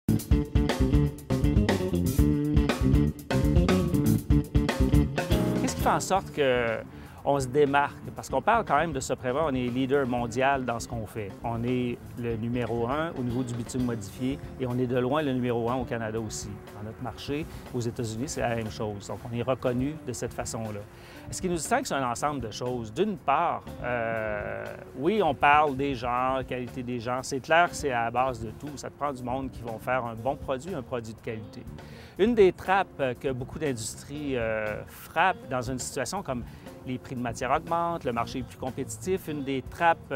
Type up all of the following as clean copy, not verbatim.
Qu'est-ce qui fait en sorte qu'on se démarque? Parce qu'on parle quand même de Soprema, on est leader mondial dans ce qu'on fait. On est le numéro 1 au niveau du bitume modifié et on est de loin le numéro 1 au Canada aussi. Dans notre marché, aux États-Unis, c'est la même chose. Donc, on est reconnu de cette façon-là. Ce qui nous distingue, c'est un ensemble de choses. D'une part, oui, on parle des genres, qualité des genres. C'est clair que c'est à la base de tout. Ça te prend du monde qui vont faire un bon produit, un produit de qualité. Une des trappes que beaucoup d'industries frappent dans une situation comme les prix de matière augmentent, le marché est plus compétitif. Une des trappes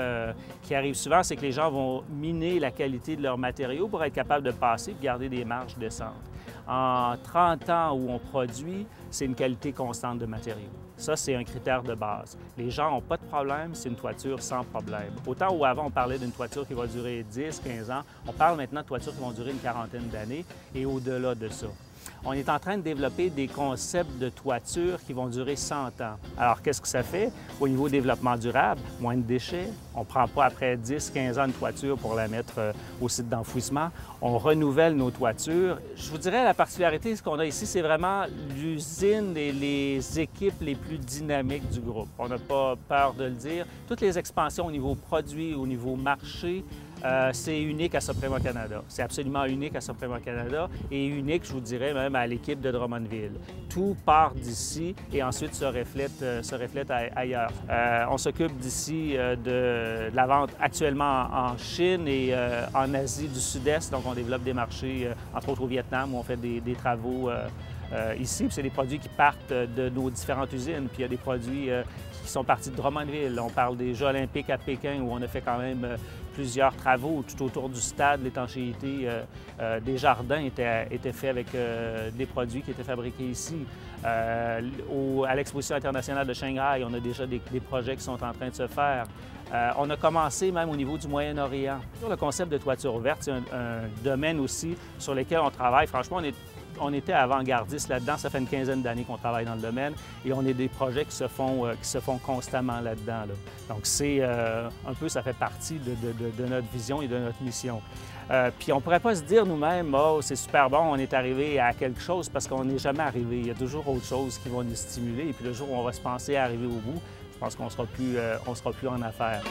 qui arrive souvent, c'est que les gens vont miner la qualité de leurs matériaux pour être capables de passer et de garder des marges décentes. En 30 ans où on produit, c'est une qualité constante de matériaux. Ça, c'est un critère de base. Les gens n'ont pas de problème, c'est une toiture sans problème. Autant où avant, on parlait d'une toiture qui va durer 10, 15 ans, on parle maintenant de toitures qui vont durer une quarantaine d'années et au-delà de ça. On est en train de développer des concepts de toiture qui vont durer 100 ans. Alors, qu'est-ce que ça fait? Au niveau développement durable, moins de déchets. On ne prend pas après 10-15 ans de toiture pour la mettre au site d'enfouissement. On renouvelle nos toitures. Je vous dirais, la particularité, ce qu'on a ici, c'est vraiment l'usine et les équipes les plus dynamiques du groupe. On n'a pas peur de le dire. Toutes les expansions au niveau produit, au niveau marché, c'est unique à Soprema Canada. C'est absolument unique à Soprema Canada et unique, je vous dirais, même à l'équipe de Drummondville. Tout part d'ici et ensuite se reflète ailleurs. On s'occupe d'ici de la vente actuellement en Chine et en Asie du Sud-Est. Donc, on développe des marchés, entre autres au Vietnam, où on fait des travaux ici. C'est des produits qui partent de nos différentes usines. Puis il y a des produits qui sont partis de Drummondville. On parle des Jeux olympiques à Pékin, où on a fait quand même plusieurs travaux tout autour du stade. L'étanchéité des jardins était faite avec des produits qui étaient fabriqués ici. À l'Exposition internationale de Shanghai, on a déjà des projets qui sont en train de se faire. On a commencé même au niveau du Moyen-Orient. Le concept de toiture verte, c'est un domaine aussi sur lequel on travaille. Franchement, on était avant-gardiste là-dedans. Ça fait une quinzaine d'années qu'on travaille dans le domaine et on a des projets qui se font constamment là-dedans. Donc, c'est un peu, ça fait partie de notre vision et de notre mission. Puis on ne pourrait pas se dire nous-mêmes, oh, c'est super bon, on est arrivé à quelque chose parce qu'on n'est jamais arrivé. Il y a toujours autre chose qui va nous stimuler. Et puis le jour où on va se penser à arriver au bout, je pense qu'on ne sera plus en affaires.